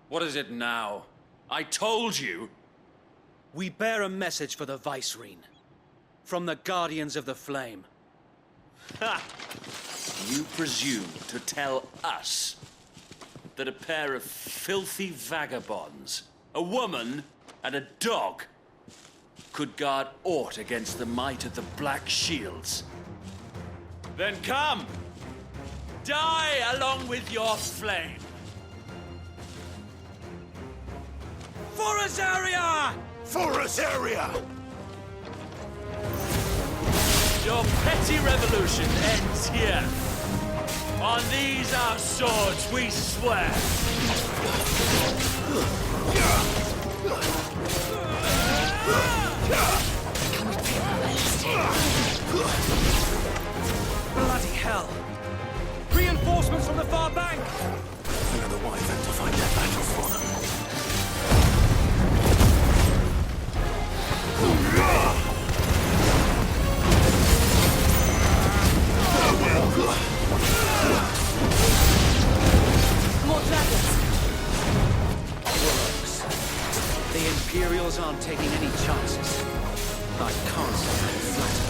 What is it now? I told you! We bear a message for the Vicereine. From the Guardians of the Flame. Ha! You presume to tell us that a pair of filthy vagabonds, a woman and a dog, could guard aught against the might of the Black Shields? Then come! Die along with your flame! For Azaria! For Azaria! Your petty revolution ends here. On these our swords we swear. Bloody hell! Reinforcements from the far bank! Another wyvern to fight that battle for them. More dragons! Works. The Imperials aren't taking any chances. I can't say I'm flattered.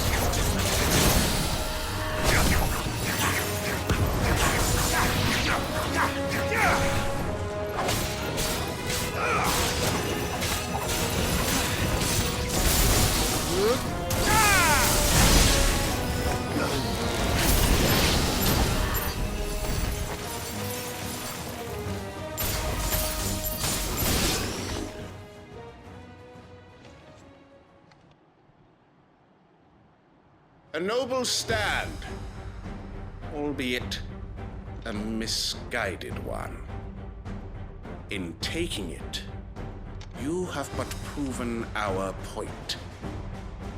A noble stand, albeit a misguided one. In taking it, you have but proven our point.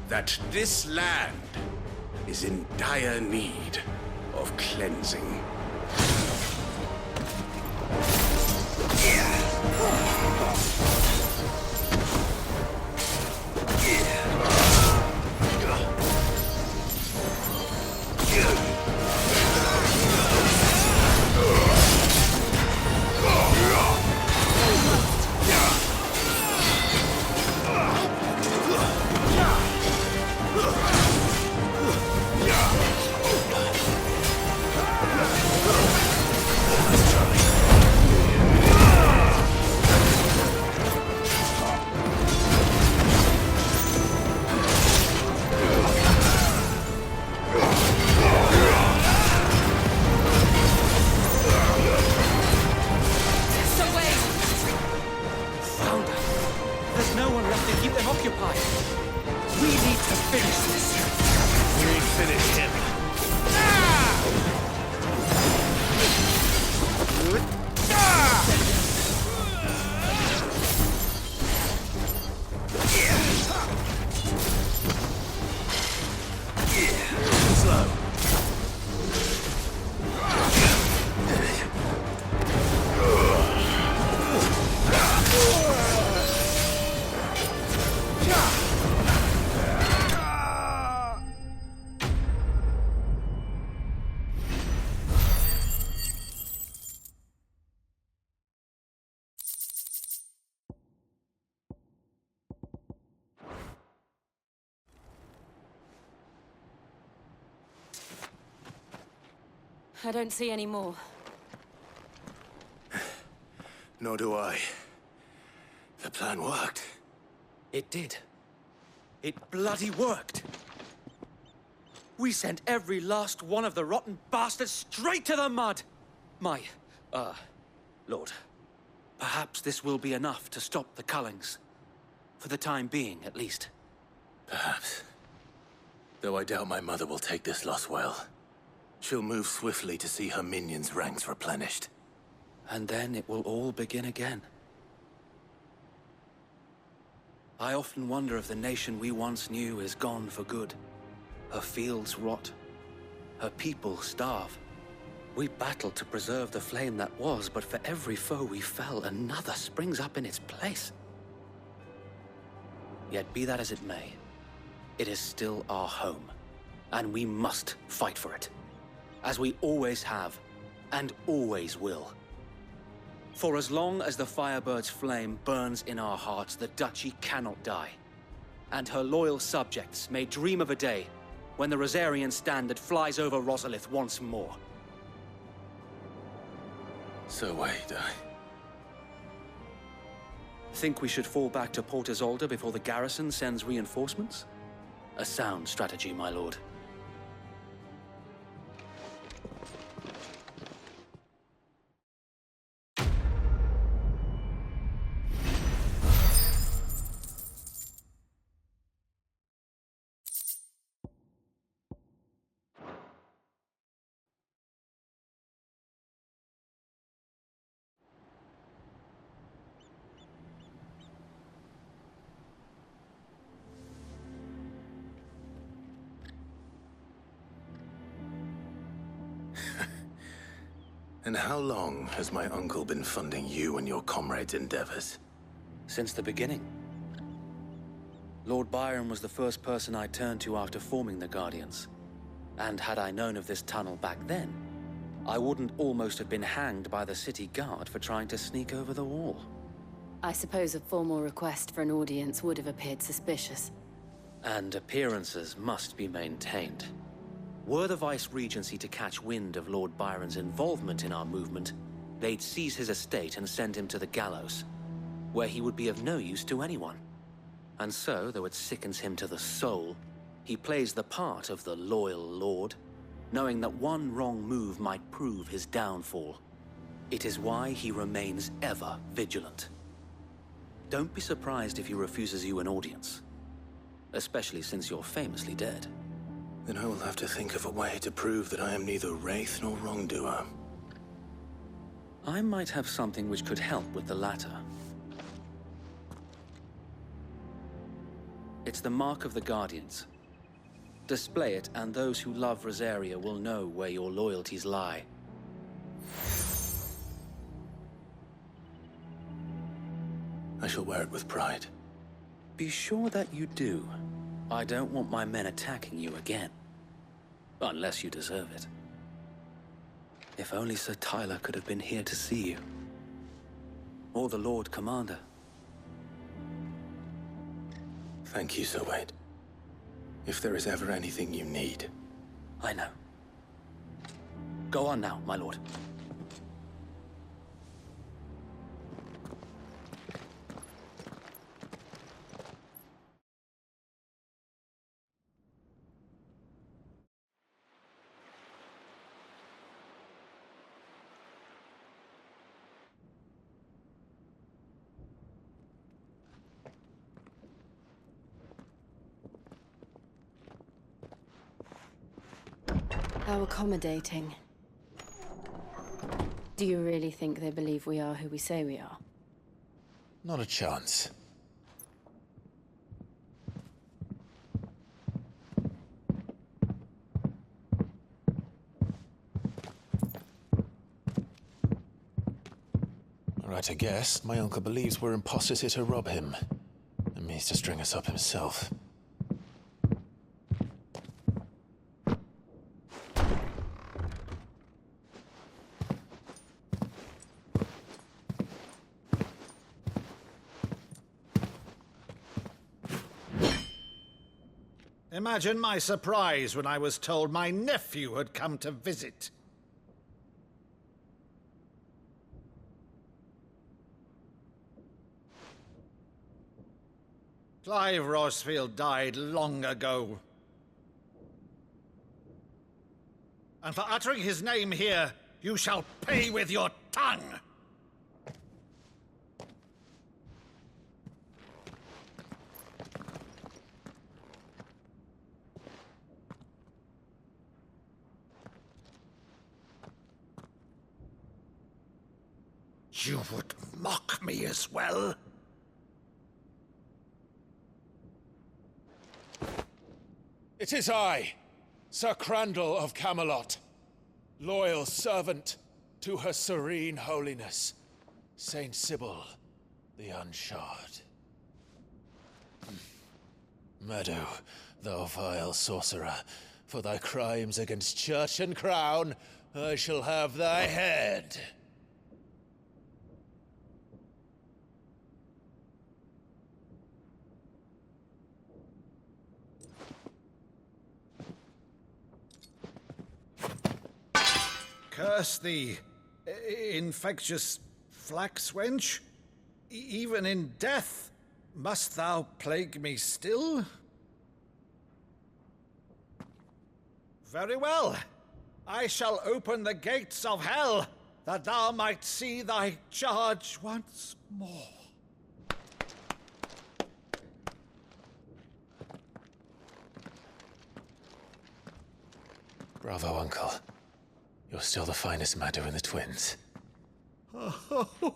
That this land is in dire need of cleansing. I don't see any more. Nor do I. The plan worked. It did. It bloody worked. We sent every last one of the rotten bastards straight to the mud! My, Lord, perhaps this will be enough to stop the Cullings. For the time being, at least. Perhaps. Though I doubt my mother will take this loss well. She'll move swiftly to see her minions' ranks replenished. And then it will all begin again. I often wonder if the nation we once knew is gone for good. Her fields rot. Her people starve. We battled to preserve the flame that was, but for every foe we fell, another springs up in its place. Yet be that as it may, it is still our home, and we must fight for it. As we always have, and always will. For as long as the Firebird's flame burns in our hearts, the Duchy cannot die. And her loyal subjects may dream of a day when the Rosarian standard flies over Rosalith once more. So wait, Think we should fall back to Port Isolde before the garrison sends reinforcements? A sound strategy, my lord. And how long has my uncle been funding you and your comrades' endeavors? Since the beginning. Lord Byron was the first person I turned to after forming the Guardians. And had I known of this tunnel back then, I wouldn't almost have been hanged by the city guard for trying to sneak over the wall. I suppose a formal request for an audience would have appeared suspicious. And appearances must be maintained. Were the Vice-Regency to catch wind of Lord Byron's involvement in our movement, they'd seize his estate and send him to the gallows, where he would be of no use to anyone. And so, though it sickens him to the soul, he plays the part of the loyal lord, knowing that one wrong move might prove his downfall. It is why he remains ever vigilant. Don't be surprised if he refuses you an audience, especially since you're famously dead. Then I will have to think of a way to prove that I am neither wraith nor wrongdoer. I might have something which could help with the latter. It's the mark of the Guardians. Display it, and those who love Rosaria will know where your loyalties lie. I shall wear it with pride. Be sure that you do. I don't want my men attacking you again. Unless you deserve it. If only Sir Tyler could have been here to see you. Or the Lord Commander. Thank you, Sir Wade. If there is ever anything you need. I know. Go on now, my lord. How accommodating. Do you really think they believe we are who we say we are? Not a chance. Right, I guess. My uncle believes we're imposters here to rob him. And means to string us up himself. Imagine my surprise when I was told my nephew had come to visit. Clive Rosfield died long ago. And for uttering his name here, you shall pay with your tongue! You would mock me as well? It is I, Sir Crandall of Camelot, loyal servant to Her Serene Holiness, Saint Sybil the Unshod. Meadow, thou vile sorcerer, for thy crimes against church and crown, I shall have thy head. Curse thee, infectious flax wench. Even in death, must thou plague me still? Very well. I shall open the gates of hell, that thou might see thy charge once more. Bravo, Uncle. You're still the finest Maddo in the twins. Oh,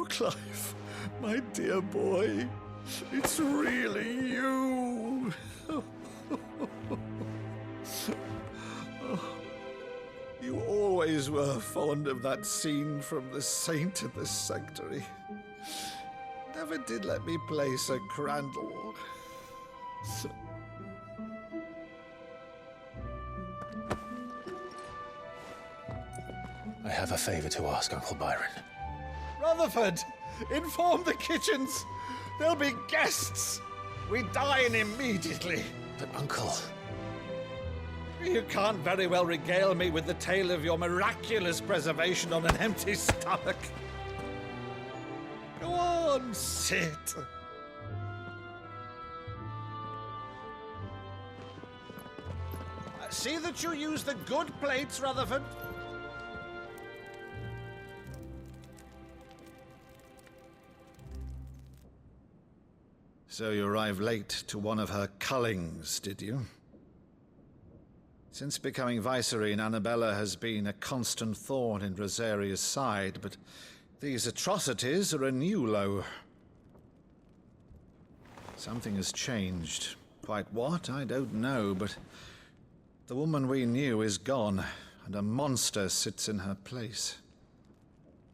Clive, my dear boy, it's really you. You always were fond of that scene from The Saint in the Sanctuary. Never did let me play Sir Crandall. I have a favor to ask, Uncle Byron. Rutherford, inform the kitchens. There'll be guests. We dine immediately. But, Uncle... You can't very well regale me with the tale of your miraculous preservation on an empty stomach. Go on, sit. See that you use the good plates, Rutherford. So you arrived late to one of her cullings, did you? Since becoming Viceroy, Annabella has been a constant thorn in Rosaria's side, but these atrocities are a new low. Something has changed. Quite what, I don't know, but the woman we knew is gone, and a monster sits in her place.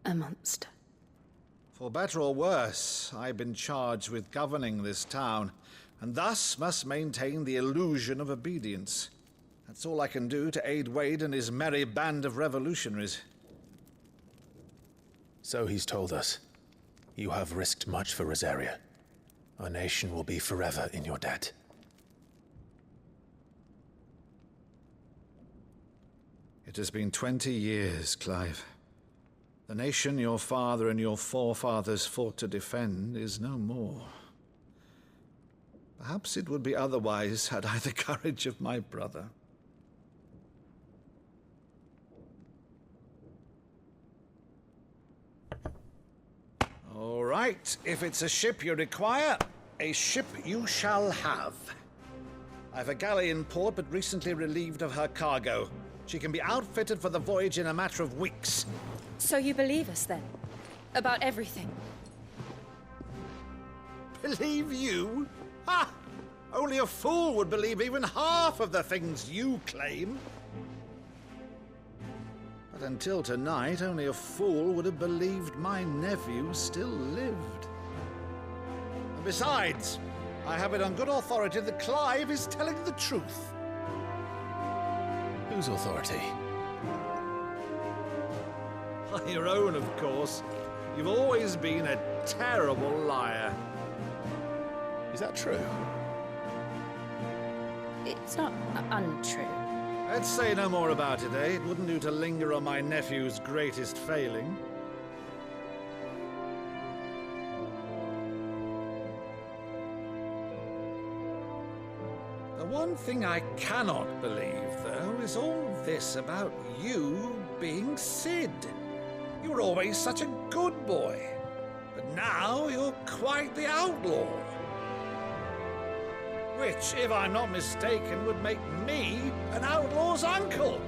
A monster. For better or worse, I've been charged with governing this town, and thus must maintain the illusion of obedience. That's all I can do to aid Wade and his merry band of revolutionaries. So he's told us. You have risked much for Rosaria. Our nation will be forever in your debt. It has been 20 years, Clive. The nation your father and your forefathers fought to defend is no more. Perhaps it would be otherwise had I the courage of my brother. All right, if it's a ship you require, a ship you shall have. I've a galley in port, but recently relieved of her cargo. She can be outfitted for the voyage in a matter of weeks. So you believe us, then? About everything? Believe you? Ha! Only a fool would believe even half of the things you claim. But until tonight, only a fool would have believed my nephew still lived. And besides, I have it on good authority that Clive is telling the truth. Whose authority? Your own, of course. You've always been a terrible liar. Is that true? It's not untrue. Let's say no more about it, eh? It wouldn't do to linger on my nephew's greatest failing. The one thing I cannot believe, though, is all this about you being Sid. You were always such a good boy, but now you're quite the outlaw. Which, if I'm not mistaken, would make me an outlaw's uncle.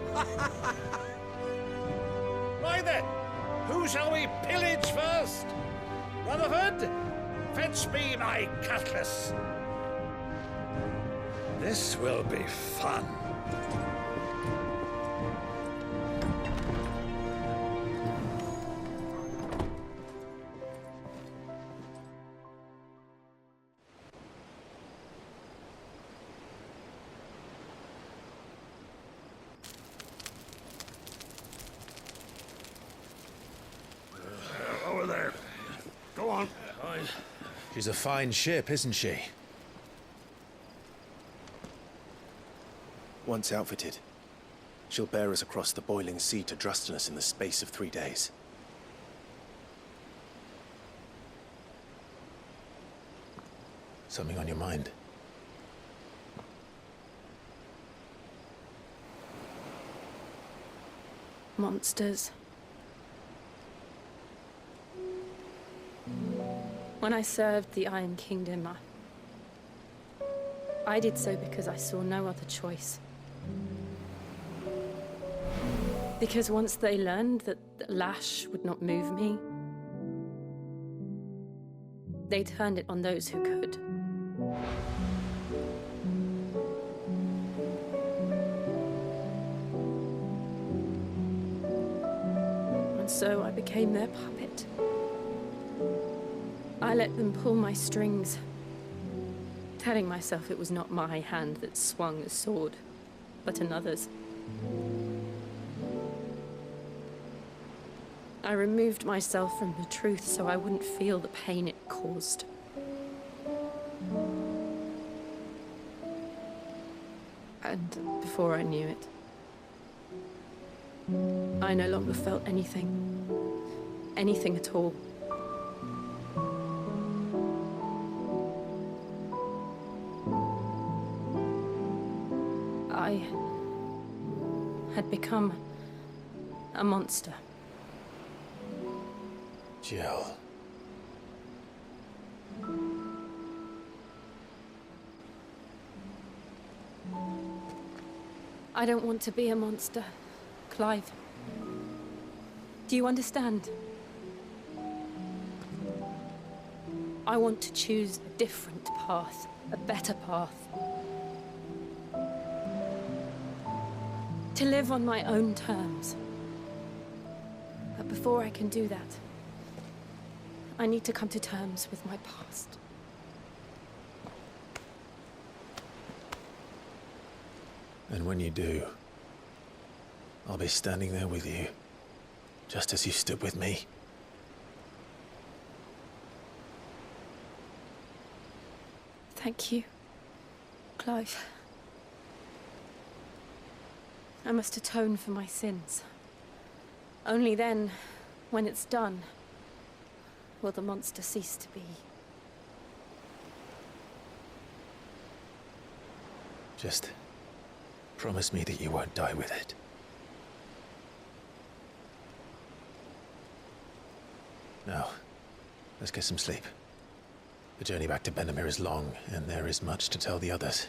Right then, who shall we pillage first? Rutherford, fetch me my cutlass. This will be fun. Over there. Go on. She's a fine ship, isn't she? Once outfitted, She'll bear us across the boiling sea to Drustinus in the space of 3 days. Something on your mind? Monsters. When I served the Iron Kingdom, I did so because I saw no other choice. Because once they learned that the lash would not move me, they turned it on those who could. And so I became their puppet. I let them pull my strings, telling myself it was not my hand that swung the sword, but another's. I removed myself from the truth so I wouldn't feel the pain it caused. And before I knew it, I no longer felt anything. Anything at all. I had become a monster. Jill. I don't want to be a monster, Clive. Do you understand? I want to choose a different path, a better path. To live on my own terms. But before I can do that, I need to come to terms with my past. And when you do, I'll be standing there with you, just as you stood with me. Thank you, Clive. I must atone for my sins. Only then, when it's done, will the monster cease to be. Just promise me that you won't die with it. Now, let's get some sleep. The journey back to Benamir is long, and there is much to tell the others.